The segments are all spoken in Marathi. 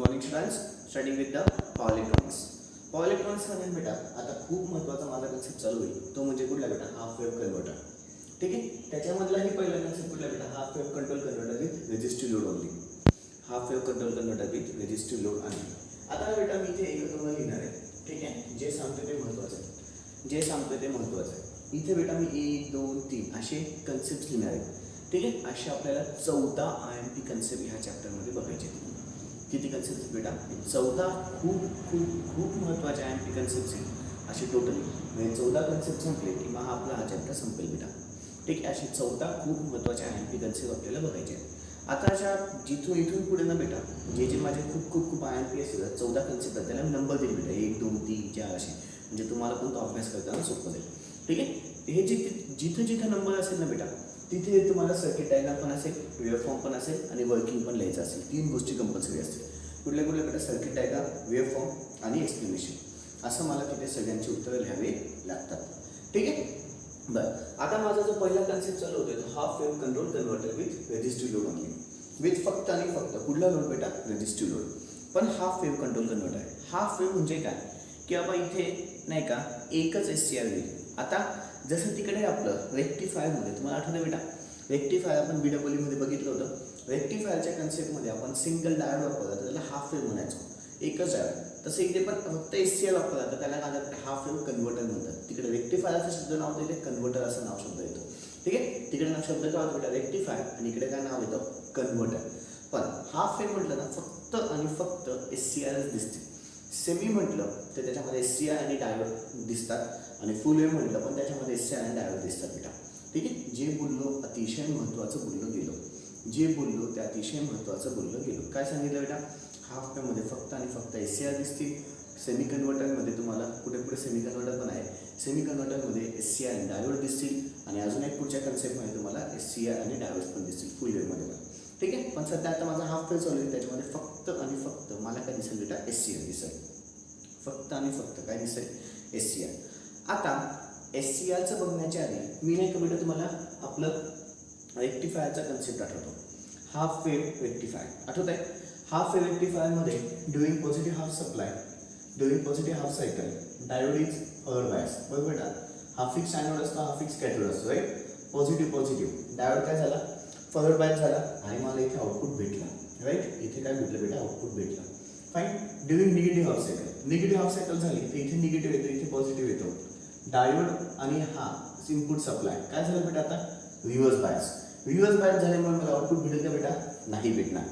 Morning students, starting with the power electronics. Power electronics मध्ये बेटा आता खूप महत्त्वाचा माझा कन्सेप्ट चालू होईल. तो म्हणजे कुठला बेटा? Half wave converter. ठीक आहे. त्याच्यामधलाही पहिला कन्सेप्ट कुठला बेटा? Half wave control converter with resistive load only. Half wave control converter with resistive load only. आता बेटा मी इथे एक तुम्हाला लिहिणार आहे. ठीक आहे. जे सांगतो ते महत्त्वाचं आहे. जे सांगतो ते महत्त्वाचं आहे. इथे बेटा मी 1 2 3 असे कन्सेप्ट लिहिणार आहे. ठीक आहे. असे आपल्याला 14 IMP कन्सेप्ट ह्या चॅप्टरमध्ये बघायचे. किती कन्सेप्ट बेटा? 14 खूप खूप खूप महत्त्वाचे IMP कन्सेप्ट आहेत असे टोटली. म्हणजे 14 कन्सेप्ट संपले की मग आपला हा चॅप्टर संपेल बेटा. ठीक आहे. असे 14 खूप महत्त्वाचे IMP कन्सेप्ट आपल्याला बघायचे आहेत. आता अशा इथून पुढे ना बेटा जे माझे खूप खूप खूप IMP असेल 14 कन्सेप्ट आहेत त्याला मी नंबर देईल बेटा 1 2 3 4 असे. म्हणजे तुम्हाला पण तो अभ्यास करताना सोपं जाईल. ठीक आहे. हे जिथं नंबर असेल ना बेटा तिथे तुम्हाला सर्किट डायग्राम पण असेल, वेव्हफॉर्म पण असेल आणि वर्किंग पण लिहायचं असेल. 3 गोष्टी कंपल्सरी असतील. कुठल्या बेटा? सर्किट डायग्राम, वेव्हफॉर्म आणि एक्सप्लेनेशन. असं मला तिथे सगळ्यांची उत्तरं लिहावे लागतात. ठीक आहे. बरं, आता माझा जो पहिला कन्सेप्ट चालू होतो तो half wave control converter with resistive load only. With फक्त आणि फक्त कुठला लोड बेटा? Resistive load. पण हाफ वेव्ह कंट्रोल कन्व्हर्टर आहे. हाफ वेव्ह म्हणजे काय की बाबा इथे नाही का एकच SCR होईल. आता जसं तिकडे आपलं रेक्टिफायरमध्ये तुम्हाला आठवतं बेटा, रेक्टिफायर आपण BWE मध्ये बघितलं होतं. रेक्टिफायरच्या कन्सेप्टमध्ये आपण सिंगल डायोड वापरला तर त्याला हाफ वेव्ह म्हणायचो, एकच डायोड. तसं इथे पण फक्त SCR वापरला तर त्याला काय म्हणतात? हाफ वेव्ह कन्व्हर्टर म्हणतात. तिकडे रेक्टिफायरचं शब्द नाव होतं, इथे कन्व्हर्टर असं नाव शब्द येतो. ठीक आहे. तिकडे नाव शब्द काय होतं बेटा? रेक्टिफायर आणि इकडे काय नाव येतं? कन्व्हर्टर. पण हाफ वेव्ह म्हटलं ना फक्त आणि फक्त SCRच दिसते. सेमी म्हटलं तर त्याच्यामध्ये SCR आणि डायोड दिसतात आणि फुल वेव्ह म्हटलं पण त्याच्यामध्ये SCR आणि डायोड दिसतात बेटा. ठीक आहे. जे बोललो अतिशय महत्त्वाचं बोललो गेलो. जे बोललो ते अतिशय महत्त्वाचं बोललो गेलो. काय सांगितलं बेटा? हाफ वेव्हमध्ये फक्त आणि फक्त SCR दिसतील. सेमी कन्व्हर्टरमध्ये तुम्हाला कुठे सेमी कन्व्हर्टर पण आहे. सेमी कन्व्हर्टरमध्ये SCR आणि डायोड दिसतील आणि अजून एक पुढच्या कन्सेप्टमध्ये तुम्हाला SCR आणि डायोड पण दिसतील फुल वेव्हमध्ये पण. ठीक आहे. पण सध्या आता माझा हाफ वेव्ह चालू आहे त्याच्यामध्ये फक्त आणि फक्त मला काय दिसेल बेटा? SCR दिसेल. फक्त आणि फक्त काय दिसेल? SCR. आता SCRचं बघण्याच्या आधी मी नाही का बेटा तुम्हाला आपलं रेक्टिफायरचा कन्सेप्ट आठवतो. हाफ वेव्ह रेक्टिफायर आठवत आहे. हाफ वेव्ह रेक्टिफायरमध्ये during positive half supply, during positive half cycle, diode is forward bias. बरोबर बेटा? हा फिक्स ॲनोड असतो, हा फिक्स कॅथोड असतो. राईट? पॉझिटिव्ह डायोड काय झाला? फॉरवर्ड बायस झाला आणि मला इथे आउटपुट भेटला. राईट? इथे काय भेटलं बेटा? आउटपुट भेटला. Fine. During negative half cycle, negative half cycle झाली तर इथे निगेटिव्ह येतो, इथे पॉझिटिव्ह येतो. डायोड आणि हा इनपुट सप्लाय काय झालं बेटा? आता रिव्हर्स बायस. रिव्हर्स बायस झाल्यामुळे मला आउटपुट भेटेल का बेटा? नाही भेटणार.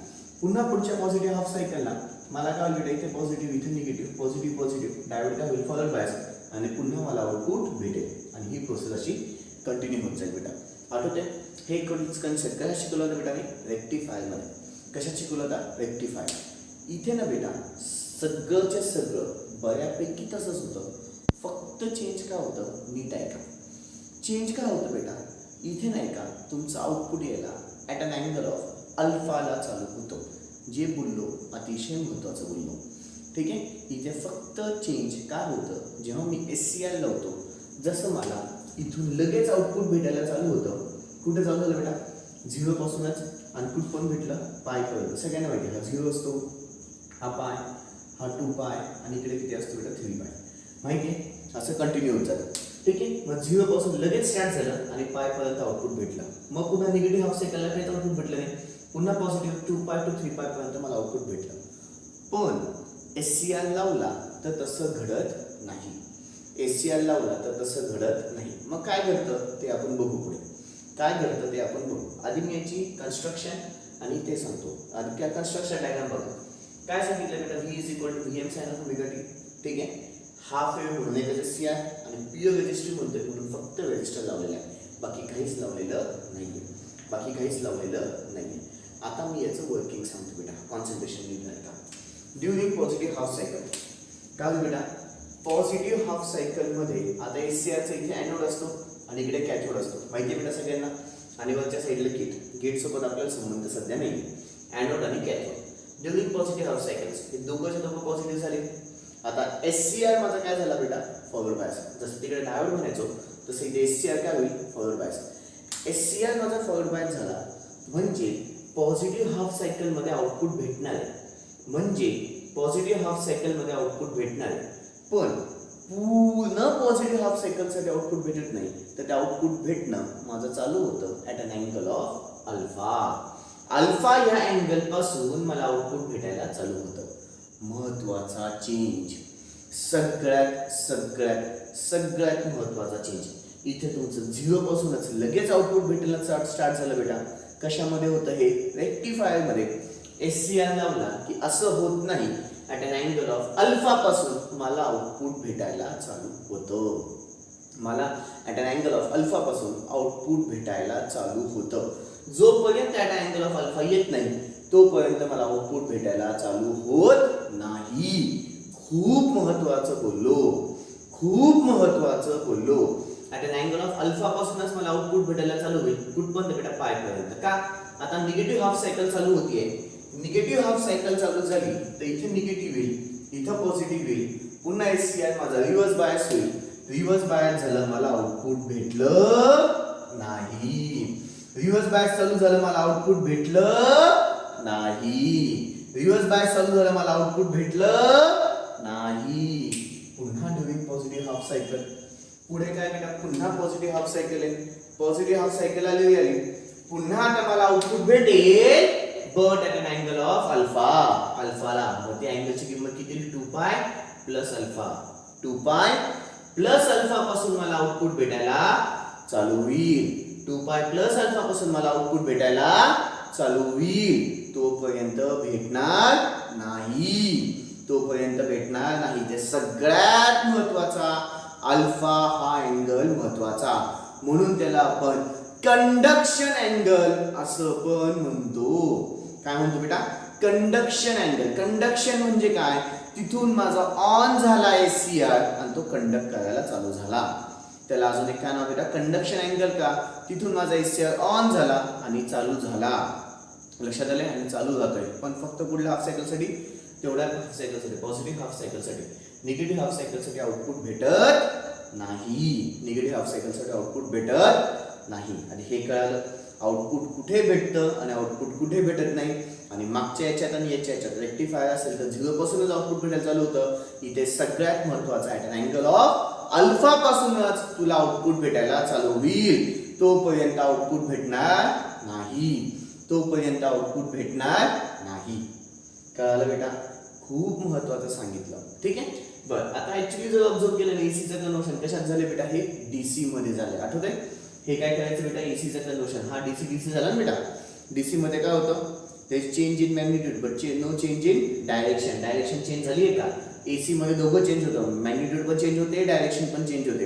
पुन्हा पुढच्या पॉझिटिव्ह हाफ सायकलला मला काय होईल बेटा? इथे पॉझिटिव्ह, इथे निगेटिव्ह, पॉझिटिव्ह, डायोड काय होईल? फॉरवर्ड बायस आणि पुन्हा मला आउटपुट भेटेल आणि ही प्रोसेस अशी कंटिन्यू होत जाईल बेटा. आठवते? हे कन्सेप्ट कशा शिकवलं होतं बेटा मी? रेक्टिफायरमध्ये. कशात शिकवलं होता? रेक्टिफायर. इथे ना बेटा सगळंच्या सगळं बऱ्यापैकी तसंच होतं. फक्त चेंज काय होतं? नीट आहे का? चेंज काय होतं बेटा? इथे नाही का तुमचं आउटपुट यायला ॲट अन अँगल ऑफ अल्फाला चालू होतं. जे बोललो अतिशय महत्त्वाचं बोललो. ठीक आहे. इथे फक्त चेंज काय होतं? जेव्हा मी SCR लावतो जसं मला इथून लगेच आउटपुट भेटायला चालू होतं. कुठे चालू झालं बेटा? 0 पासूनच आणि कुठपर्यंत भेटलं? पायपर्यंत. सगळ्यांना माहिती आहे हा 0 असतो, हा पाय, हा 2 पाय आणि इकडे किती असतो बेटा? 3 पाय. माहिती आहे? असं कंटिन्यू होत जातं. ठीक आहे. मग 0 पासून लगेच स्टार्ट झालं आणि पायपर्यंत आउटपुट भेटलं. मग पुन्हा निगेटिव्ह हाफ सायकलला काहीच आउटपुट भेटलं नाही. पुन्हा पॉझिटिव्ह 2 पाय टू 3 पायपर्यंत मला आउटपुट भेटलं. पण SCR लावला तर तसं घडत नाही. SCR लावला तर तसं घडत नाही. मग काय घडतं ते आपण बघू पुढे. काय घडतं ते आपण बघू. आधी मी याची कन्स्ट्रक्शन आणि ते सांगतो. आधी त्या कन्स्ट्रक्शन डायग्राम बघा. काय सांगितलं बेटा? V is equal to VM sine of omega t. ठीक आहे. हाफ वेव्ह म्हणून एक SCR आणि प्युअर रेजिस्टिव्ह म्हणतोय म्हणून फक्त रेजिस्टर लावलेला आहे. बाकी काहीच लावलेलं नाहीये. बाकी काहीच लावलेलं नाहीये. आता मी याचं वर्किंग सांगतो बेटा. कॉन्सन्ट्रेशन नीट नाही का? ड्युरिंग पॉझिटिव्ह हाफ सायकल काय बेटा? पॉझिटिव्ह हाफ सायकलमध्ये आता SCRचा इथे ॲनोड असतो आणि इकडे कॅथोड असतो. माहिती आहे बेटा सगळ्यांना? आणि वरच्या साईडला गेटसोबत आपल्याला संबंध सध्या नाही. ॲनोड आणि cathode. During positive half cycles हे दोघं पॉझिटिव्ह झाले. आता SCR माझा काय झाला बेटा? Forward bias. जसं तिकडे डायोड म्हणायचो तसं इथे SCR काय होईल? Forward bias. SCR माझा फॉरवर्ड बायस झाला म्हणजे पॉझिटिव्ह हाफ सायकलमध्ये आउटपुट भेटणार आहे. म्हणजे पॉझिटिव्ह हाफ सायकल मध्ये आउटपुट भेटणार आहे, पण पूर्ण पॉझिटिव्ह हाफ सायकलसाठी आउटपुट भेटत नाही. तर ते आउटपुट भेटणं माझं चालू होतं at an angle of alpha. Alpha या अँगल पासून मला आउटपुट भेटायला चालू होतं. महत्वाचा चेंज, सगळ्यात सगळ्यात सगळ्यात महत्वाचा चेंज. इथे तुमचं 0 पासूनच लगेच आउटपुट भेटायला स्टार्ट झालं बेटा. कशामध्ये होतं हे? रेक्टिफायर मध्ये. SCR लावला की असं होत नाही, at an angle of alpha पासून मला आउटपुट भेटायला चालू होतं. मला at an angle of alpha पासून आउटपुट भेटायला चालू होतं. जोपर्यंत at an angle of alpha येत नाही तोपर्यंत मला आउटपुट भेटायला चालू होत नाही. खूप महत्वाचं बोललो, खूप महत्वाचं बोललो. At an angle of alpha पासूनच मला आउटपुट भेटायला चालू होईल. कुठपर्यंत बेटा? पाय पर्यंत. का? आता निगेटिव्ह हाफ सायकल चालू होतीये. निगेटिव्ह हाफ सायकल चालू झाली तर इथे निगेटिव्ह येईल, इथं पॉझिटिव्ह येईल. पुन्हा SCR माझा रिव्हर्स बायस होईल. रिव्हर्स बायस झालं, मला आउटपुट भेटलं नाही. रिव्हर्स बायस चालू झालं, मला आउटपुट भेटलं नाही. रिव्हर्स बायस चालू झालं, मला आउटपुट भेटलं नाही. पुन्हा ड्युरिंग पॉझिटिव्ह हाफ सायकल. पुढे काय बेटा? पुन्हा पॉझिटिव्ह हाफ सायकल आहे. पॉझिटिव्ह हाफ सायकल आली. पुन्हा आता मला आउटपुट भेटेल, but at an angle of alpha. अल्फाला मग ती अँगलची किंमत किती? 2π प्लस अल्फा. 2π प्लस अल्फा पासून मला आउटपुट भेटायला चालू होईल. 2π प्लस अल्फा पासून मला आउटपुट भेटायला चालू होईल. तोपर्यंत भेटणार नाही, तोपर्यंत भेटणार नाही. ते सगळ्यात महत्वाचा अल्फा हा अँगल महत्वाचा, म्हणून त्याला आपण कंडक्शन अँगल असं पण म्हणतो. काय म्हणतो बेटा? Conduction angle. कंडक्शन म्हणजे काय? तिथून माझा ऑन झाला SCR आणि तो कंडक्ट करायला चालू झाला. त्याला अजून एक काय नाव बेटा? Conduction angle. का? तिथून माझा SCR ऑन झाला आणि चालू झाला. लक्षात आले? आणि चालू जातोय, पण फक्त पुढल्या हाफ सायकलसाठी, तेवढ्या हाफ सायकलसाठी, पॉझिटिव्ह हाफ सायकलसाठी. निगेटिव्ह हाफ सायकलसाठी आउटपुट भेटत नाही. निगेटिव्ह हाफ सायकलसाठी आउटपुट भेटत नाही. आणि हे कळालं आउटपुट कुठे भेटतं आणि आउटपुट कुठे भेटत नाही. आणि मागच्या याच्यात आणि याच्या याच्यात रेक्टिफायर असेल तर 0 पासूनच आउटपुट भेटायला चालू होतं. इथे सगळ्यात महत्वाचं at an angle of alpha पासूनच तुला आउटपुट भेटायला चालू होईल. तोपर्यंत आउटपुट भेटणार नाही, तोपर्यंत आउटपुट भेटणार नाही. कळालं बेटा? खूप महत्वाचं सांगितलं. ठीक आहे. बरं, आता ऍक्च्युली जर ऑब्झर्व केलं एसीचं कन्वर्शन कशात झाले बेटा? हे DC मध्ये झाले. आठवत आहे? हे काय करायचं बेटा? एसीचं कन्वर्शन. हा DC झाला ना बेटा. DC मध्ये काय होतं? ते change in magnitude but no change in direction. Direction change झाली आहे का? AC मध्ये दोघं चेंज होतं. मॅग्निट्यूड पण चेंज होते, डायरेक्शन पण चेंज होते.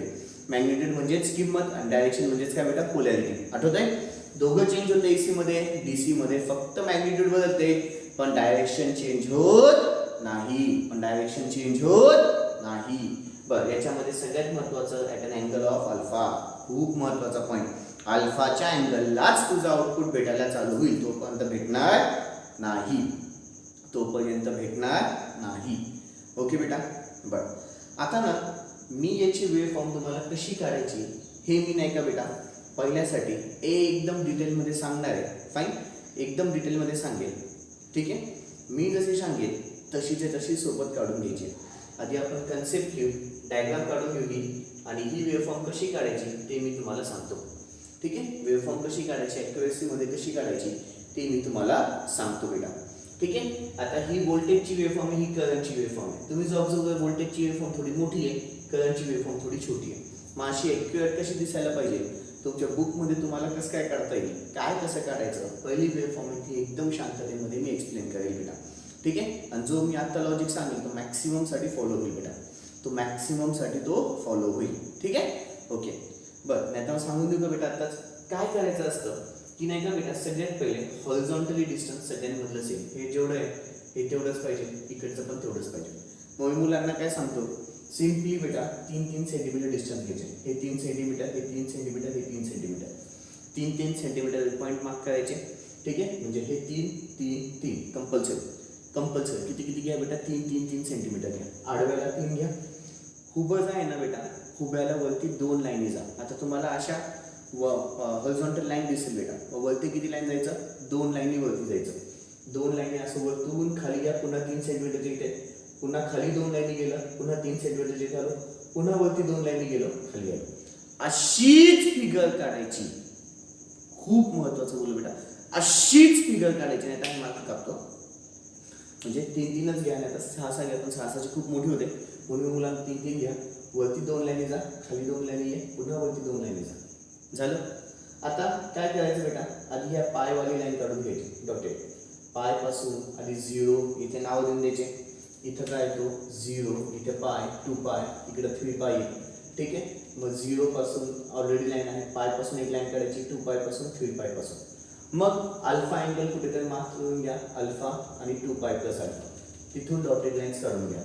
मॅग्निट्यूड म्हणजेच किंमत आणि डायरेक्शन म्हणजेच काय बेटा? पोलॅरिटी. आठवत आहे? दोघं चेंज होते AC मध्ये. DC मध्ये फक्त मॅग्निट्यूड बदलते पण डायरेक्शन चेंज होत नाही. पण डायरेक्शन चेंज होत नाही. बरं, याच्यामध्ये सगळ्यात महत्वाचं at an angle of alpha. खूप महत्वाचा पॉईंट. अल्फाच्या अँगललाच तुझा आउटपुट भेटायला चालू होईल. तोपर्यंत भेटणार नाही, तोपर्यंत भेटणार नाही. ओके बेटा. बरं, आता ना मी याची वेव फॉर्म तुम्हाला कशी काढायची हे मी नाही का बेटा पहिल्यासाठी एकदम डिटेलमध्ये सांगणार आहे. फाईन, एकदम डिटेलमध्ये सांगेल. ठीक आहे. मी जशी सांगेल तशीचे तशी सोबत काढून घ्यायची. आधी आपण कन्सेप्ट घेऊ, डायग्राम काढून घेऊ आणि ही वेवफॉर्म कशी काढायची ते मी तुम्हाला सांगतो. ठीक आहे. वेवफॉर्म कशी काढायची, ॲक्युरेसीमध्ये कशी काढायची ते मी तुम्हाला सांगतो बेटा. ठीक आहे. आता ही व्होल्टेजची वेवफॉर्म आहे, ही करंटची वेवफॉर्म आहे. तुम्ही जर ऑब्झर्व करा व्होल्टेजची वेवफॉर्म थोडी मोठी आहे, करंटची वेवफॉर्म थोडी छोटी आहे. मग अशी ॲक्युरेट कशी दिसायला पाहिजे? तुमच्या बुकमध्ये तुम्हाला कसं काय काढता येईल, काय कसं काढायचं, पहिली वेवफॉर्म आहे ती एकदम शांततेमध्ये मी एक्सप्लेन करेल बेटा. ठीक आहे. आणि जो मी आता लॉजिक सांगेल तो मॅक्सिममसाठी फॉलो होईल बेटा. तो मॅक्सिममसाठी तो फॉलो होईल. ठीक आहे. ओके. बरं, नाही तर सांगून देऊ का बेटा आताच काय करायचं असतं की नाही का बेटा, सगळ्यात पहिले हॉरिझॉन्टली डिस्टन्स सगळ्यांमधलं सेम. हे जेवढं आहे हे तेवढंच पाहिजे, इकडचं पण तेवढंच पाहिजे. मग मी मुलांना काय सांगतो, सिम्पली बेटा 3-3 सेंटीमीटर डिस्टन्स घ्यायचे. हे 3 सेंटीमीटर, हे 3 सेंटीमीटर, हे 3 सेंटीमीटर, 3-3 सेंटीमीटर पॉईंट मार्क करायचे. ठीक आहे. म्हणजे हे 3-3-3 कंपल्सरी किती किती घ्या बेटा? 3-3-3 सेंटीमीटर घ्या. आडव्याला 3 घ्या. हुबं आहे ना बेटा, हुब्याला वरती 2 लाईनी जा. आता तुम्हाला अशा हॉरिझॉन्टल लाईन दिसेल बेटा. वरती किती लाईन जायचं? 2 लाईनी वरती जायचं. 2 लाईनी असं वरतून खाली घ्या, पुन्हा 3 सेंटीमीटरच्या इथे, पुन्हा खाली 2 लाईनी गेलं, पुन्हा 3 सेंटीमीटरच्या इथे आलो, पुन्हा वरती 2 लाईनी गेलो, खाली आलो. अशीच फिगर काढायची. खूप महत्वाचं बोलू बेटा, अशीच फिगर काढायची, नाही तर मार्क कापतो. म्हणजे 3-3च घ्या, नाही तर 6-6 घ्या, पण 6-6ची खूप मोठी होते म्हणून मुलांना 3-3 घ्या. वरती 2 लाईनी जा, खाली 2 लाईनी ये, पुन्हा वरती 2 लाईनी जा. झालं. आता काय करायचं बेटा, आधी ह्या पायवाली लाईन काढून घ्यायची डॉटेड. पाय पासून आधी 0 इथे नाव देऊन द्यायचे. इथं काय येतो 0, इथे पाय 2 पाय, इकडे 3 पाय. ठीक आहे. मग 0 पासून ऑलरेडी लाईन आहे, पाय पासून एक लाईन काढायची, 2 पाय पासून 3 पाय पासून. मग अल्फा अँगल कुठेतरी मार्क करून घ्या, अल्फा आणि 2 पाय प्लस अल्फा. तिथून डॉटेड लाईन्स काढून घ्या.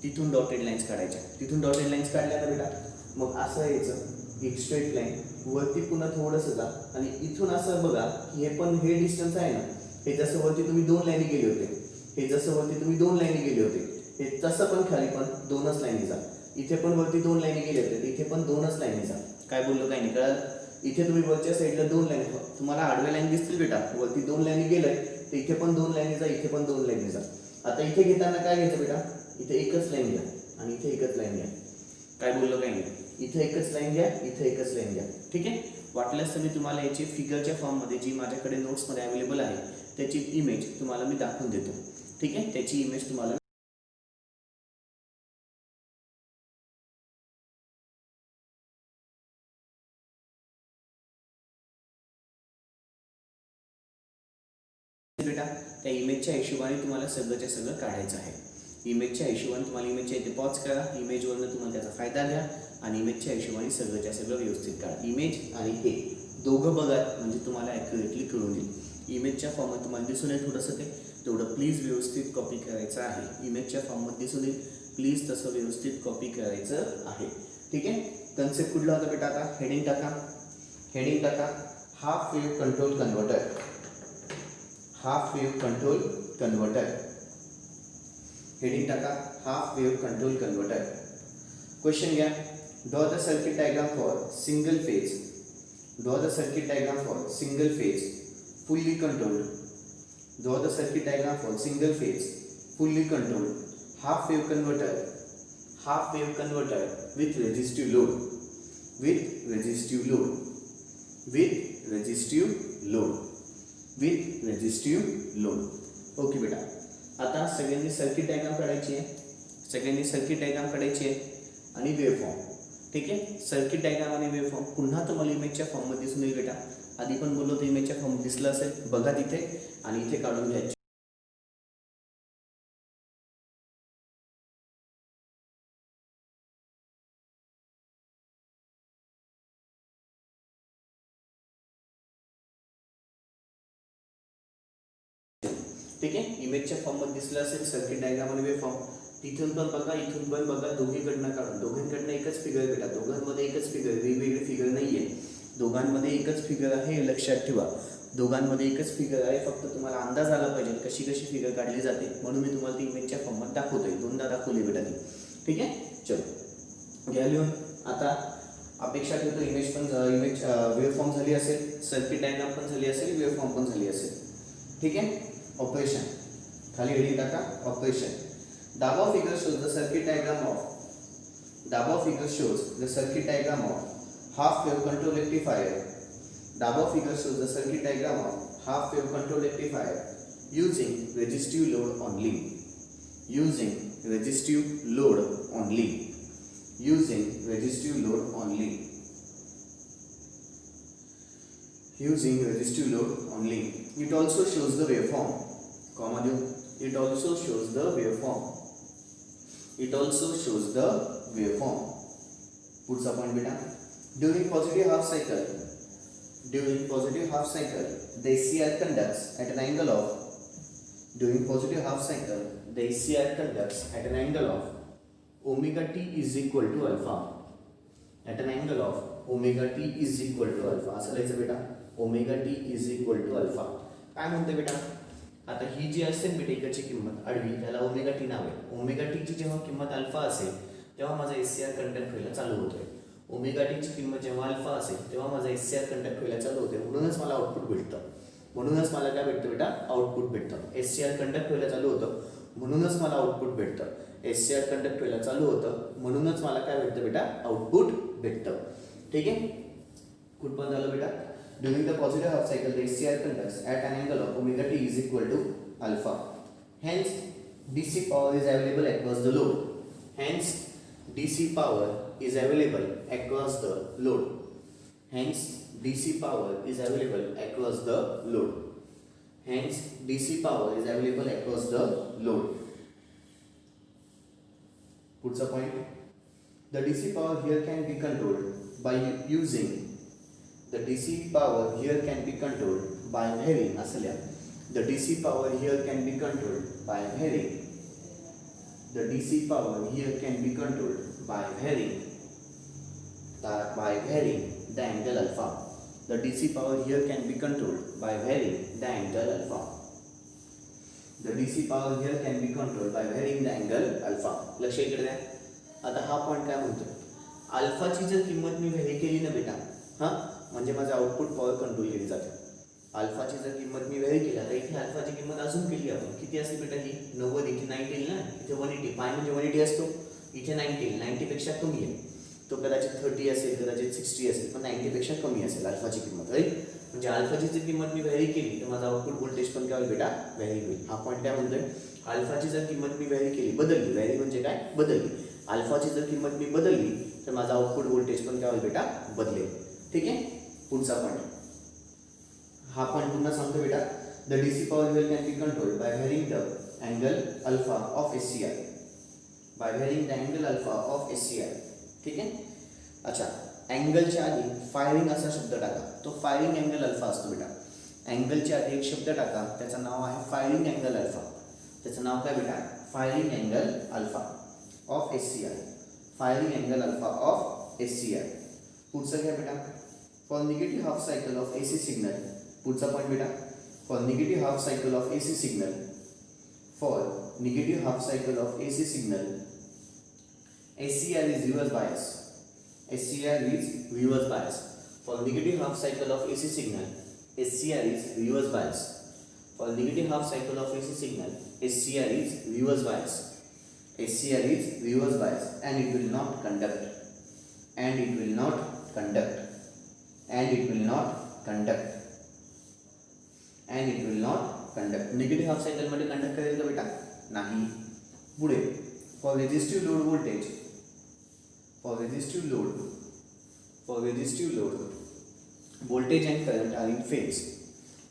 तिथून डॉटेड लाईन्स काढायच्या. तिथून डॉटेड लाईन्स काढल्या ना बेटा, मग असं यायचं एक स्ट्रेट लाईन, वरती पुन्हा थोडंसं जा आणि इथून असं बघा की हे पण हे डिस्टन्स आहे ना, हे जसं वरती तुम्ही 2 लाईनी गेले होते, हे जसं वरती तुम्ही 2 लाईनी गेले होते, हे तसं पण खाली पण 2च लाईनी जा. इथे पण वरती 2 लाईनी गेले होते, इथे पण 2च लाईनी जा. काय बोललो काही नाही कळलं. इथे तुम्ही वरच्या साईडला 2 लाईनी, तुम्हाला आडव्या लाईन दिसतील बेटा, वरती 2 लाईनी गेलंय तर इथे पण 2 लाईनी जा, इथे पण 2 लाईनी जा. आता इथे घेताना काय घ्यायचं बेटा, इथे एकच लाईन घ्या आणि इथे एकच लाईन घ्या. काय बोललो काही नाही. इथे एकच लाईन घ्या, इथे एकच लाईन घ्या. ठीक आहे. वाटल्यास तर मी तुम्हाला याची फिगरच्या फॉर्ममध्ये जी माझ्याकडे नोट्समध्ये अवेलेबल आहे त्याची इमेज तुम्हाला मी दाखवून देतो. ठीक आहे. त्याची इमेज तुम्हाला बेटा त्या इमेजच्या हिशोबाने तुम्हाला सगळंच्या सगळं काढायचं आहे. इमेजच्या हिशोबाने तुम्हाला इमेजच्या इथे पॉज करा, इमेजवरनं तुम्हाला त्याचा फायदा घ्या आणि इमेजच्या हिशोबाने सगळंच्या सगळं व्यवस्थित काढा. इमेज आणि हे दोघं बघा म्हणजे तुम्हाला ॲक्युरेटली कळून येईल. इमेजच्या फॉर्ममध्ये तुम्हाला दिसून येईल थोडंसं ते, तेवढं प्लीज व्यवस्थित कॉपी करायचं आहे. इमेजच्या फॉर्ममध्ये दिसून येईल, प्लीज तसं व्यवस्थित कॉपी करायचं आहे. ठीक आहे. कन्सेप्ट कुठला होता बेटा, आता हेडिंग टाका. हेडिंग टाका half wave control converter. Half wave control converter. Heading टाका half wave control converter. Question घ्या. Draw the circuit diagram for single phase. Draw the circuit diagram for single phase fully controlled. Draw the circuit diagram for single phase fully controlled half wave converter. Half wave converter with resistive load. With resistive load. With resistive load. With resistive load. Okay बेटा. आता सगळ्यांनी सर्किट डायग्राम काढायची आहे. सगळ्यांनी सर्किट डायग्राम काढायची आहे आणि वेव्हफॉर्म. ठीक आहे. सर्किट डायग्राम आणि वेव्हफॉर्म पुन्हा तुम्हाला इमेजच्या फॉर्ममध्ये दिसून येईल बेटा. आधी पण बोललो तर इमेजच्या फॉर्म दिसला असेल, बघा तिथे आणि इथे काढून घ्यायचे. ठीक आहे. इमेजच्या फॉर्ममध्ये दिसलं असेल सर्किट डायग्राम आणि वेव्हफॉर्म. तिथून पण बघा, इथून पण बघा, दोघीकडनं काढून. दोघांकडनं एकच फिगर बेटा, दोघांमध्ये एकच फिगर, वेगवेगळी फिगर नाहीये. दोघांमध्ये एकच फिगर आहे, लक्षात ठेवा. दोघांमध्ये एकच फिगर आहे. फक्त तुम्हाला अंदाज आला पाहिजे कशी कशी फिगर काढली जाते, म्हणून मी तुम्हाला ती इमेजच्या फॉर्ममध्ये दाखवतोय. 2दा दाखवली बेटा ती. ठीक आहे. चलो घ्या लिहून. आता अपेक्षा ठेवतो इमेज पण वेव्हफॉर्म झाली असेल, सर्किट डायग्राम पण झाली असेल, वेव्हफॉर्म पण झाली असेल. ठीक आहे. ऑपरेशन खाली हेडिंग टाका operation. Dhaba figure shows the circuit diagram of. Dhaba figure shows the circuit diagram of half wave control rectifier. Double figure shows the circuit diagram of half wave control rectifier using resistive load only. Using resistive load only. Using resistive load only. Using resistive load only. It also shows the waveform. Comma do. It also shows the waveform. It also shows the waveform. पुढचा पॉइंट बेटा. During positive half cycle, the ACR conducts at an angle of. During positive half cycle, the ACR conducts at an angle of omega t is equal to alpha. At an angle of omega t is equal to alpha. असं लिहायचं बेटा. omega t is equal to alpha. काय म्हणते बेटा. आता ही जी असेल बेटा इकडची किंमत आडवी, त्याला ओमेगा टी नाव आहे. ओमेगा टीची जेव्हा किंमत अल्फा असेल तेव्हा माझा ACR कंडक्ट व्हायला चालू होतोय. ओमेगा टीची किंमत जेव्हा अल्फा असेल तेव्हा माझा ACR कंडक्ट व्हायला चालू होते, म्हणूनच मला आउटपुट भेटतं. म्हणूनच मला काय भेटतं बेटा, आउटपुट भेटतं. SCR कंडक्ट व्हायला चालू होतं म्हणूनच मला आउटपुट भेटतं. SCR कंडक्ट व्हायला चालू होतं म्हणूनच मला काय भेटतं बेटा, आउटपुट भेटतं. ठीक आहे, कुठपर्यंत झालं बेटा? During the positive half cycle the SCR conducts at an angle of omega t is equal to alpha. Hence DC power is available across the load. Hence DC power is available across the load. Hence DC power is available across the load. Hence DC power is available across the load. पुढचा point. The DC power here can be controlled by using. The DC power here can be controlled by varying. असल्या. The DC power here can be controlled by varying. The DC power here can be controlled by varying the angle alpha. The DC power here can be controlled by varying the angle alpha. The DC power here can be controlled by varying the angle alpha. लक्ष इकडे द्या. आता हा पॉइंट काय म्हणतो, अल्फाची जर किंमत मी व्हॅरी केली ना बेटा, हां म्हणजे माझं आउटपुट पॉवर कंट्रोल केली जाते. अल्फाची जर किंमत मी व्हॅरी केला तर इथे अल्फाची किंमत अजून केली आपण, किती असते बेटा ही 90, इथे 90 येईल ना, इथे 180, पाय म्हणजे 180 असतो, इथे 90 येईल, 90 पेक्षा कमी आहे. तो कदाचित 30 असेल, कदाचित 60 असेल, पण 90 पेक्षा कमी असेल अल्फाची किंमत. राईट, म्हणजे अल्फाची जर किंमत मी व्हॅरी केली तर माझा आउटपुट व्होल्टेज पण काय होईल बेटा, व्हॅरी होईल. हा पॉईंट काय म्हणतोय, अल्फाची जर किंमत मी व्हॅरी केली, बदलली, व्हॅरी म्हणजे काय, बदलली. अल्फाची जर किंमत मी बदलली तर माझा आउटपुट व्होल्टेज पण काय होईल बेटा, बदलेल. ठीक आहे, पुढचा पॉईंट. हा पॉइंट पुन्हा सांगतो बेटा. The DC power here can be controlled by varying the angle alpha of SCR. By varying the angle alpha of SCR. ठीक आहे. अच्छा, अँगलच्या आधी फायरिंग असा शब्द टाका, तो फायरिंग अँगल अल्फा असतो बेटा. अँगलच्या आधी एक शब्द टाका, त्याचं नाव आहे फायरिंग अँगल अल्फा. त्याचं नाव काय बेटा, firing angle alpha of SCR. Firing angle alpha of SCR. पुढचं घ्या बेटा. For negative half cycle of AC signal. पुढचा पॉईंट बेटा, for negative half cycle of AC signal. For negative half cycle of AC signal SCR is reverse bias. SCR is reverse bias. For negative half cycle of AC signal, SCR is reverse bias. For negative half cycle of AC signal, SCR is reverse bias. SCR is reverse bias, and it will not conduct. And it will not conduct. And it will not conduct. And it will not conduct. Negative half cycle मध्ये कंडक्ट करेल का बेटा, नाही. पुढे, for resistive load voltage. For resistive load, voltage and current are in phase.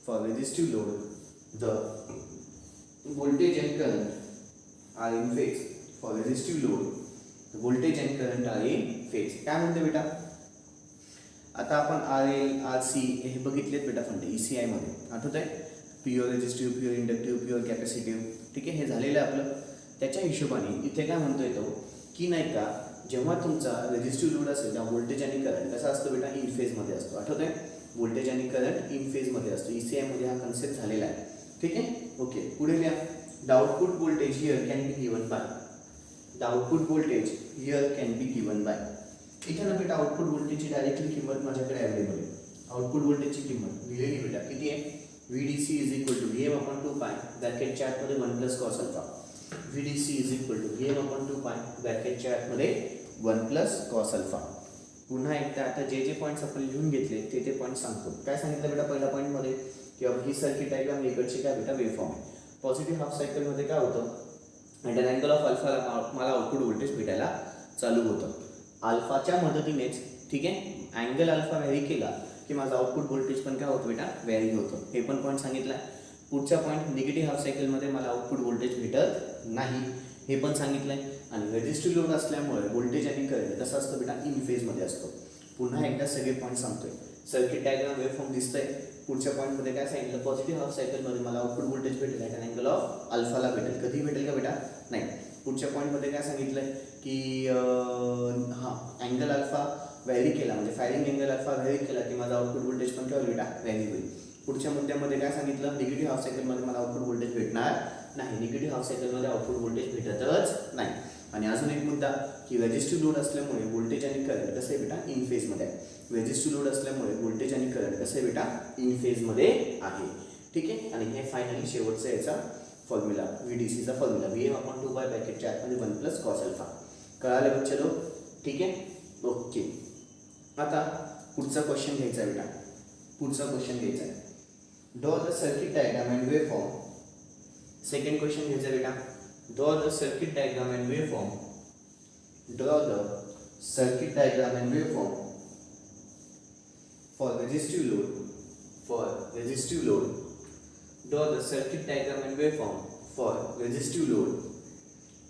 For resistive load, the voltage and current are in phase. For resistive load, the voltage and current are in phase. काय म्हणते बेटा, आता आपण RL, RC हे बघितलेत बेटा फंडे ECI मध्ये, आठवत आहे, pure resistive, pure inductive, pure capacitive. ठीक आहे, हे झालेलं आहे आपलं. त्याच्या हिशोबाने इथे काय म्हणतोय तो, की नाही का, जेव्हा तुमचा रेजिस्टिव्ह लोड असेल तेव्हा व्होल्टेज आणि करंट कसा असतो बेटा, इन फेजमध्ये असतो. आठवत आहे, व्होल्टेज आणि करंट इन फेजमध्ये असतो. ECI मध्ये हा कन्सेप्ट झालेला आहे. ठीक आहे, ओके. पुढे लिहा. The output voltage here can be given by. The output voltage here can be given by. इथे ना बेटा आउटपुट व्होल्टेजची डायरेक्टली किंमत माझ्याकडे अवेलेबल आहे. आउटपुट व्होल्टेजची किंमत लिहिलेली बेटा किती आहे, VDC is equal to Vm/2 ब्रॅकेटच्या आतमध्ये 1 plus cos alpha. VDC is equal to Vm/2 ब्रॅकेटच्या आतमध्ये 1 प्लस कॉस अल्फा. पुन्हा एकदा आता जे जे पॉईंट्स आपण लिहून घेतले ते पॉईंट सांगतो. काय सांगितलं बेटा पहिल्या पॉईंटमध्ये, की ही सर्किट डायग्राम इकडची काय बेटा वेव्हफॉर्म आहे. पॉझिटिव्ह हाफ सायकलमध्ये काय होतं, ॲट अन अँगल ऑफ अल्फाला मला आउटपुट व्होल्टेज भेटायला चालू होतं. अल्फाच्या मदतीनेच, ठीक आहे, अँगल अल्फा व्हॅरी केला की माझं आउटपुट व्होल्टेज पण काय होतं बेटा, व्हॅरी होतं. हे पण पॉईंट सांगितलं. पुढचा पॉईंट, निगेटिव्ह हाफ सायकलमध्ये मला आउटपुट व्होल्टेज भेटत नाही, हे पण सांगितलं आहे. आणि रेजिस्टिव्ह लोड असल्यामुळे व्होल्टेज आणि करंट कसं असतं बेटा, इन फेजमध्ये असतो. पुन्हा एकदा सगळे पॉईंट सांगतोय. सर्किट डायग्राम वेव्हफॉर्म दिसतंय. पुढच्या पॉईंटमध्ये काय सांगितलं, पॉझिटिव्ह हाफ सायकलमध्ये मला आउटपुट व्होल्टेज भेटेल ॲट अन अँगल ऑफ अल्फाला भेटेल. कधी भेटेल का बेटा, नाही. पुढच्या पॉईंटमध्ये काय सांगितलंय, की हां अँगल अल्फा व्हॅरी केला म्हणजे फायरिंग अँगल अल्फा व्हॅरी केला की माझा आउटपुट व्होल्टेज पण काय बेटा, व्हॅरी होईल. पुढच्या मुद्द्यामध्ये काय सांगितलं, निगेटिव्ह हाफ सायकलमध्ये मला आउटपुट व्होल्टेज भेटणार नाही. निगेटिव्ह हाफ सायकलमध्ये आउटपुट व्होल्टेज भेटतच नाही. आणि अजून एक मुद्दा, की रेजिस्टिव्ह लोड असल्यामुळे व्होल्टेज आणि करंट कसं आहे बेटा, इन फेजमध्ये आहे. रेजिस्टिव्ह लोड असल्यामुळे व्होल्टेज आणि करंट कसं आहे बेटा, इन फेजमध्ये आहे. ठीक आहे. आणि हे फायनली शेवटचा याचा फॉर्म्युला VDCचा फॉर्म्युला VM अपॉन 2 बाय ब्रॅकेटच्या आतमध्ये 1 प्लस कॉस अल्फा. कळालं बच्चे लोक? ठीक आहे, ओके. आता पुढचा क्वेश्चन घ्यायचा आहे बेटा, पुढचा क्वेश्चन घ्यायचा आहे. Draw the circuit diagram and waveform. Second question घ्यायचा बेटा. Draw the circuit diagram and waveform. Draw the circuit diagram and waveform for resistive load. For resistive load. Draw the circuit diagram and waveform for resistive load.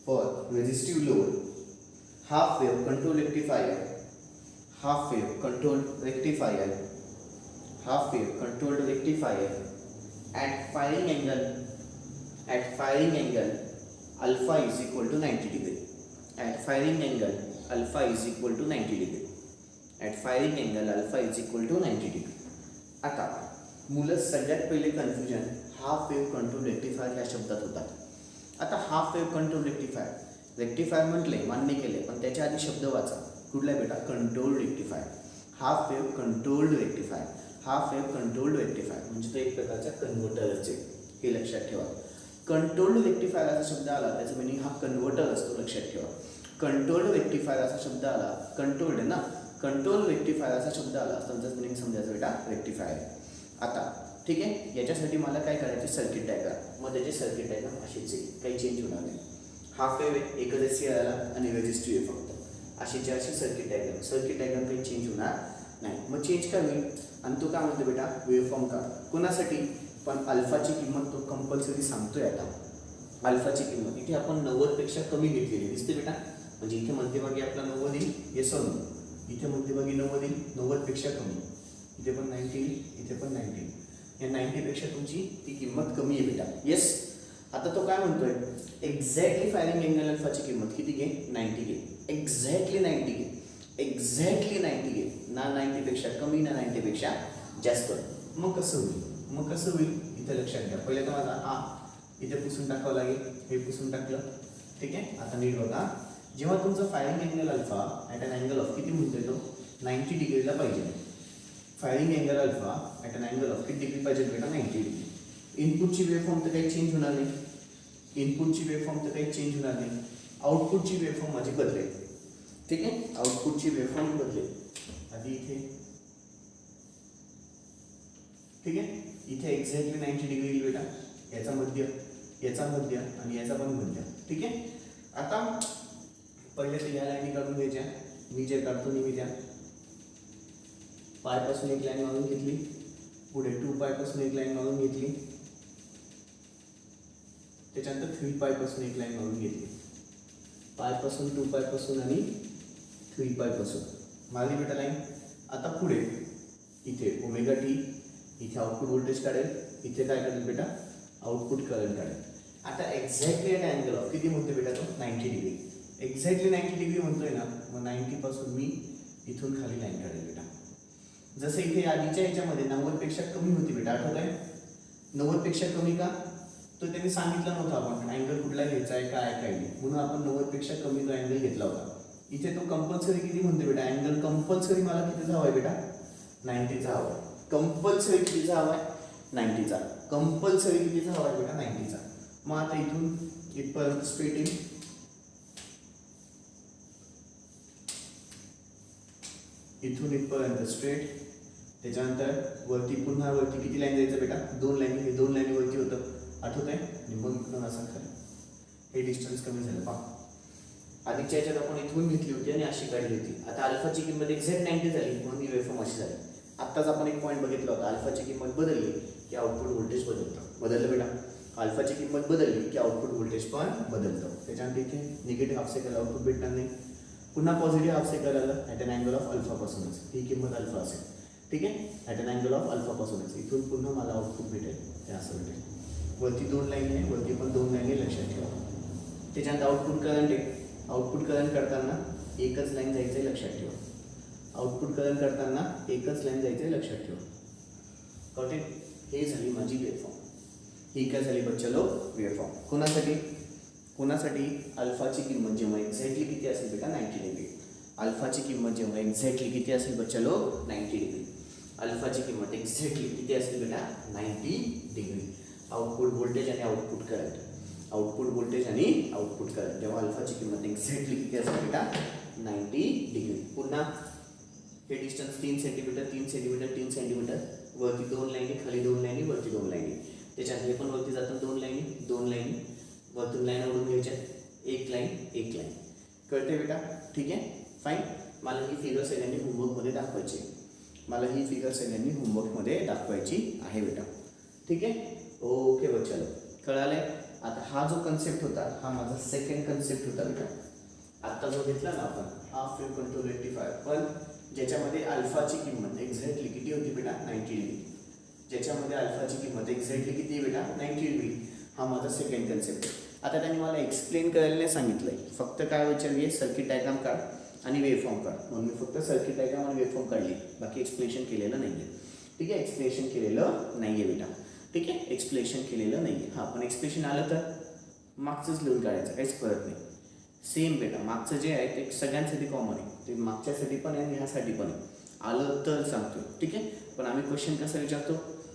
For resistive load. Half wave control rectifier. Half wave controlled rectifier. Half wave controlled rectifier. At firing angle. At firing angle. Alpha is equal to 90 degree. At firing angle. Alpha is equal to 90 degree. At firing angle alpha is equal to 90 degree. आता मुलं सगळ्यात पहिले confusion half wave control rectifier ह्या शब्दात होतात. आता हाफ वेव्ह कंट्रोल रेक्टिफायर म्हटले, मान्य केले, पण त्याच्या आधी शब्द वाचा. कुठला बेटा? Control rectifier. Half wave controlled rectifier. Half wave controlled rectifier म्हणजे तो एक प्रकारचा कन्व्हर्टरच आहे, हे लक्षात ठेवा. कंट्रोल्ड रेक्टिफायर असा शब्द आला, त्याचं मिनिंग हा कन्व्हर्टर असतो, लक्षात ठेवा. कंट्रोल्ड रेक्टिफायर असा शब्द आला, कंट्रोल्ड आहे ना, कंट्रोल रेक्टिफायर असा शब्द आला असता त्याचं मिनिंग समजायचं बेटा रेक्टिफायर. आता ठीक आहे, याच्यासाठी मला काय करायचे? Circuit diagram. मग त्याचे सर्किट डायग्राम अशीच आहे, काही चेंज होणार नाही. हाफ वेव्ह आहे, एकच एसी आला आणि रेजिस्टिव्ह आहे फक्त, अशीच्या अशी सर्किट डायग्राम. सर्किट डायग्राम काही चेंज होणार नाही. मग चेंज का होईल? आणि तो काय म्हणतो बेटा? वेव्हफॉर्म का? कोणासाठी? पण अल्फाची किंमत तो कंपल्सरी सांगतोय. आता अल्फाची किंमत इथे आपण 90पेक्षा कमी घेतलेली दिसते बेटा, म्हणजे इथे मध्यभागी आपला 90 येईल, येस और नो? इथे मध्यभागी 90 येईल, 90पेक्षा कमी. इथे पण 90 येईल, इथे पण 90 येईल. या 90पेक्षा तुमची ती किंमत कमी आहे बेटा, येस. आता तो काय म्हणतोय? एक्झॅक्टली फायरिंग अँगल अल्फाची किंमत किती घे? 90 घे. एक्झॅक्टली 90 घे. एक्झॅक्टली 90 घे. ना 90पेक्षा कमी ना 90पेक्षा जास्त. मग कसं होईल? मग कसं होईल? इथे लक्षात घ्या. पहिले तर माझा इथे पुसून टाकावं लागेल, हे पुसून टाकलं, ठीक आहे. आता नीट बघा, जेव्हा तुमचा firing angle alpha at an angle of किती म्हणतोय तो? 90 डिग्रीला पाहिजे. Firing angle alpha at an angle of किती डिग्री पाहिजे बेटा? 90 डिग्री. इनपुटची वेव्हफॉर्म तर काही चेंज होणार नाही. इनपुटची वेव्हफॉर्म तर काही चेंज होणार नाही. आउटपुटची वेव्हफॉर्म माझी बदलेल, ठीक आहे. आउटपुटची वेव्हफॉर्म बदलेल. आधी इथे, ठीक आहे, इथे एक्झॅक्टली 90 डिग्री येईल बेटा. याचा मध्य, याचा मध्य आणि याचा पण मध्य, ठीक आहे. आता पहिले तर या लाईनी काढून घ्यायच्या. मी जे काढतो नेहमी त्या पायपासून एक लाईन मागून घेतली, पुढे 2 पायपासून एक लाईन मागून घेतली, त्याच्यानंतर 3 पायपासून एक लाईन मागून घेतली. पायपासून 2 पायपासून आणि 3 पायपासून मारली बेटा लाईन. आता पुढे इथे ओमेगा टी, इथे आउटपुट व्होल्टेज काढेल, इथे काय काढेल बेटा? आउटपुट करंट काढेल. आता एक्झॅक्टली ॲट अँगल ऑफ किती म्हणतो बेटा तो? 90 डिग्री. एक्झॅक्टली 90 डिग्री म्हणतोय ना, मग 90 पासून मी इथून खाली लाईन काढेल बेटा. जसं इथे आधीच्या ह्याच्यामध्ये 90पेक्षा कमी होती बेटा, आठवत आहे? 90पेक्षा कमी का? तो त्यांनी सांगितलं नव्हतं आपण अँगल कुठला घ्यायचा आहे, काय काय नाही, म्हणून आपण 90पेक्षा कमी तो अँगल घेतला होता. इथे तो कंपल्सरी किती म्हणतो बेटा? अँगल कंपल्सरी मला कितीचा हवा आहे बेटा? 90चा हवा आहे. कंपल्सरी कितीचा हवा आहे? 90चा. कंपल्सरी कितीचा हवा आहे बेटा? 90चा. मग आता इथून इथपर्यंत स्ट्रेट येईल, इथून इथपर्यंत स्ट्रेट. त्याच्यानंतर वरती पुन्हा वरती किती लाईन जायचं बेटा? 2 लाईन. हे 2 लाईन वरती होतं, आठवत आहे? आणि मग इथून असं खाली. हे डिस्टन्स कमी झालं पहा. आधीच्या याच्यात आपण इथून घेतली होती आणि अशी काढली होती. आता अल्फाची किंमत एक्झॅक्ट 90 झाली म्हणून ही वेव्हफॉर्म अशी झाली. आत्ताच आपण एक पॉईंट बघितला होता, अल्फाची किंमत बदलली की आउटपुट व्होल्टेज बदलतं. बदललं बेटा? अल्फाची किंमत बदलली की आउटपुट व्होल्टेज पण बदलतं. त्याच्यानंतर इथे निगेटिव्ह हाफ सायकल आउटपुट भेटणार नाही. पुन्हा पॉझिटिव्ह हाफ सायकल आलं ॲट अन अँगल ऑफ अल्फापासूनच. ही किंमत अल्फा असेल, ठीक आहे. ॲट अन अँगल ऑफ अल्फापासूनच इथून पुन्हा मला आउटपुट भेटेल, ते असं भेटेल. वरती 2 लाईन आहे, वरती पण 2 लाईन आहे, लक्षात ठेवा. त्याच्यानंतर आउटपुट करंट आहे. आउटपुट करंट करताना एकच लाईन जायचं आहे, लक्षात ठेवा. आउटपुट करंट करताना एकच लाईन जायचं आहे, लक्षात ठेवा. कळते? हे झाली माझी वेव्हफॉर्म. ही काय झाली बच्चलो? वेव्हफॉर्म. कोणासाठी? कोणासाठी? अल्फाची किंमत जेव्हा एक्झॅक्टली किती असेल बेटा? 90 डिग्री. अल्फाची किंमत जेव्हा एक्झॅक्टली किती असेल बच्चलो? 90 डिग्री. अल्फाची किंमत एक्झॅक्टली किती असते बेटा 90 डिग्री. आउटपुट व्होल्टेज आणि आउटपुट करंट, आउटपुट व्होल्टेज आणि आउटपुट करंट, तेव्हा अल्फाची किंमत एक्झॅक्टली किती असते बेटा 90 डिग्री. पुन्हा हे डिस्टन्स 3 सेंटीमीटर 3 सेंटीमीटर 3 सेंटीमीटर, वरती 2 लाईनी, खाली 2 लाईनी, वरती 2 लाईनी. त्याच्यात हे पण वरती जातात 2 लाईनी 2 लाईनी, वरतून लाईन ओढून घ्यायच्या, एक लाईन. कळते बेटा? ठीक आहे, फाईन. मला ही फिगर सगळ्यांनी होमवर्कमध्ये दाखवायची आहे. मला ही फिगर सगळ्यांनी होमवर्कमध्ये दाखवायची आहे बेटा. ठीक आहे, ओके बच्चालो, कळालं आहे. आता हा जो कन्सेप्ट होता हा माझा सेकंड कन्सेप्ट होता बेटा. आत्ता जो घेतला ना आपण हाफ वेव्ह कंट्रोल रेक्टिफायर, पण ज्याच्यामध्ये अल्फाची किंमत एक्झॅक्टली किती होती बेटा 90 डिग्री. ज्याच्यामध्ये अल्फाची किंमत एक्झॅक्टली किती आहे बेटा 90 डिग्री. हा माझा सेकंड कन्सेप्ट आहे. आता त्यांनी मला एक्सप्लेन करायला नाही सांगितलं आहे, फक्त काय विचारली आहे सर्किट डायग्राम काढ आणि वेवफॉर्म काढ, म्हणून मी फक्त सर्किट डायग्राम आणि वेवफॉर्म काढली, बाकी एक्सप्लेनेशन केलेलं नाही आहे. ठीक आहे, एक्सप्लेनेशन केलेलं नाही आहे बेटा. ठीक आहे, एक्सप्लेनेशन केलेलं नाही आहे. हां, पण एक्सप्लेनेशन आलं तर मागचंच लिहून काढायचं, काहीच फरक नाही. सेम बेटा, मागचं जे आहे ते सगळ्यांसाठी कॉमन आहे, ते मागच्यासाठी पण आहे आणि ह्यासाठी पण आहे. आलं तर सांगतो. ठीक आहे, पण आम्ही क्वेश्चन कसा विचारतो,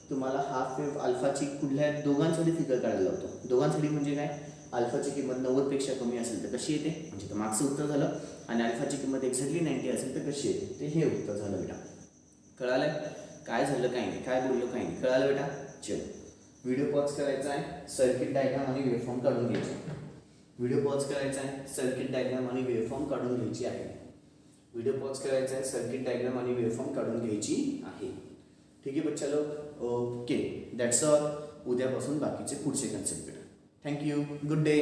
तुम्हाला हाफ वेव्ह अल्फाची कुठल्या दोघांसाठी फिगर काढायला लावतो. दोघांसाठी म्हणजे काय, अल्फाची किंमत 90पेक्षा कमी असेल तर कशी येते, म्हणजे तर मागचं उत्तर झालं. आणि अल्फाची किंमत एक्झॅक्टली 90 असेल तर कशी येते, ते हे उत्तर झालं बेटा. कळालं काय झालं, काय नाही, काय बोललो काय नाही, कळालं बेटा. चल, व्हिडिओ पॉज करायचा आहे, सर्किट डायग्राम आणि वेवफॉर्म काढून घ्यायचे. व्हिडिओ पॉज करायचा आहे, सर्किट डायग्राम आणि वेवफॉर्म काढून घ्यायची आहे. व्हिडिओ पॉज करायचा आहे, सर्किट डायग्राम आणि वेवफॉर्म काढून घ्यायची आहे. ठीक आहे बच्चा लोक, ओके, दॅट्स ऑल. उद्यापासून बाकीचे पुढचे कन्सेप्ट बेटा. Thank you, good day.